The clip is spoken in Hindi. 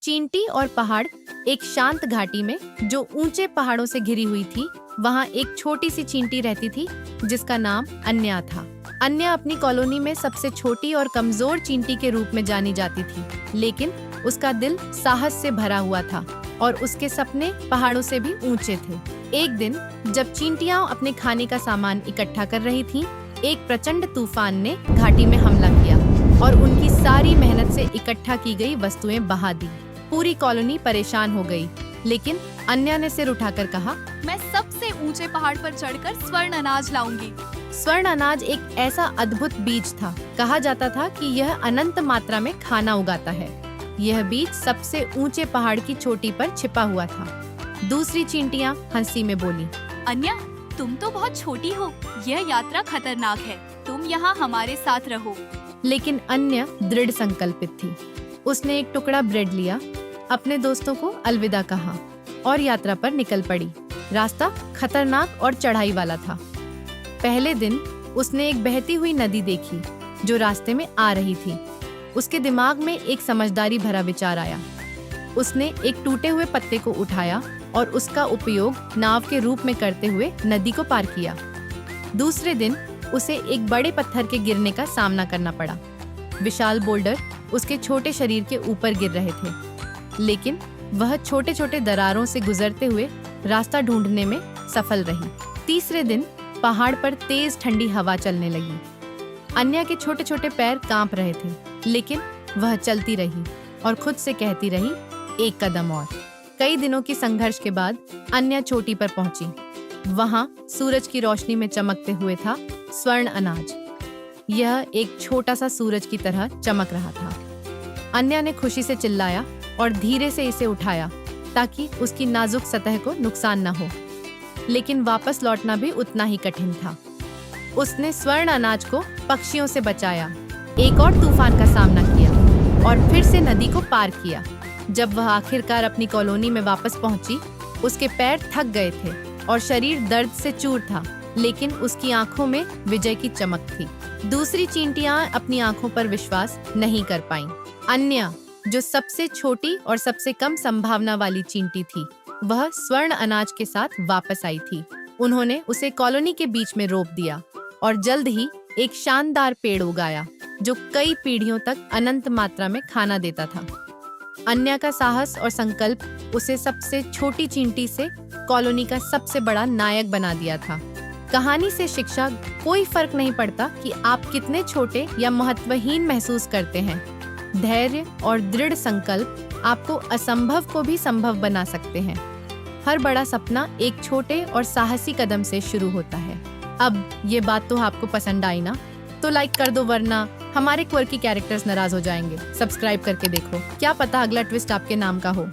चींटी और पहाड़। एक शांत घाटी में जो ऊंचे पहाड़ों से घिरी हुई थी, वहाँ एक छोटी सी चींटी रहती थी जिसका नाम अन्या था। अन्या अपनी कॉलोनी में सबसे छोटी और कमजोर चींटी के रूप में जानी जाती थी, लेकिन उसका दिल साहस से भरा हुआ था और उसके सपने पहाड़ों से भी ऊंचे थे। एक दिन जब चींटियां अपने खाने का सामान इकट्ठा कर रही थीं, एक प्रचंड तूफान ने घाटी में हमला किया और उनकी सारी मेहनत से इकट्ठा की गई वस्तुएं बहा दी। पूरी कॉलोनी परेशान हो गई, लेकिन अन्या ने सिर उठाकर कहा, मैं सबसे ऊंचे पहाड़ पर चढ़कर स्वर्ण अनाज लाऊंगी। स्वर्ण अनाज एक ऐसा अद्भुत बीज था। कहा जाता था कि यह अनंत मात्रा में खाना उगाता है। यह बीज सबसे ऊंचे पहाड़ की चोटी पर छिपा हुआ था। दूसरी चींटियां हंसी में बोली, अन्या, तुम तो बहुत छोटी हो, यह यात्रा खतरनाक है, तुम यहाँ हमारे साथ रहो। लेकिन अन्या दृढ़ संकल्पित थी। उसने एक टुकड़ा ब्रेड लिया, अपने दोस्तों को अलविदा कहा और यात्रा पर निकल पड़ी। रास्ता खतरनाक और चढ़ाई वाला था। पहले दिन उसने एक बहती हुई नदी देखी जो रास्ते में आ रही थी। उसके दिमाग में एक समझदारी भरा विचार आया। उसने एक टूटे हुए पत्ते को उठाया और उसका उपयोग नाव के रूप में करते हुए नदी को पार किया। दूसरे दिन उसे एक बड़े पत्थर के गिरने का सामना करना पड़ा। विशाल बोल्डर उसके छोटे शरीर के ऊपर गिर रहे थे, लेकिन वह छोटे छोटे दरारों से गुजरते हुए रास्ता ढूंढने में सफल रही। तीसरे दिन पहाड़ पर तेज ठंडी हवा चलने लगी। अन्या के छोटे छोटे पैर कांप रहे थे, लेकिन वह चलती रही और खुद से कहती रही, एक कदम और। कई दिनों की संघर्ष के बाद अन्या चोटी पर पहुंची। वहां सूरज की रोशनी में चमकते हुए था स्वर्ण अनाज। यह एक छोटा सा सूरज की तरह चमक रहा था। अन्या ने खुशी से चिल्लाया और धीरे से इसे उठाया ताकि उसकी नाजुक सतह को नुकसान न हो। लेकिन वापस लौटना भी उतना ही कठिन था। उसने स्वर्ण अनाज को पक्षियों से बचाया, एक और तूफान का सामना किया और फिर से नदी को पार किया। जब वह आखिरकार अपनी कॉलोनी में वापस पहुंची, उसके पैर थक गए थे और शरीर दर्द से चूर था, लेकिन उसकी आंखों में विजय की चमक थी। दूसरी चींटियां अपनी आंखों पर विश्वास नहीं कर पाईं। अन्या, जो सबसे छोटी और सबसे कम संभावना वाली चींटी थी, वह स्वर्ण अनाज के साथ वापस आई थी। उन्होंने उसे कॉलोनी के बीच में रोप दिया और जल्द ही एक शानदार पेड़ उगाया जो कई पीढ़ियों तक अनंत मात्रा में खाना देता था। अन्या का साहस और संकल्प उसे सबसे छोटी चींटी से कॉलोनी का सबसे बड़ा नायक बना दिया था। कहानी से शिक्षा, कोई फर्क नहीं पड़ता कि आप कितने छोटे या महत्वहीन महसूस करते हैं। धैर्य और दृढ़ संकल्प आपको असंभव को भी संभव बना सकते हैं। हर बड़ा सपना एक छोटे और साहसी कदम से शुरू होता है। अब ये बात तो आपको पसंद आई ना? तो लाइक कर दो, वरना हमारे क्वर्की कैरेक्टर्स नाराज हो जाएंगे। सब्सक्राइब करके देखो, क्या पता अगला ट्विस्ट आपके नाम का हो।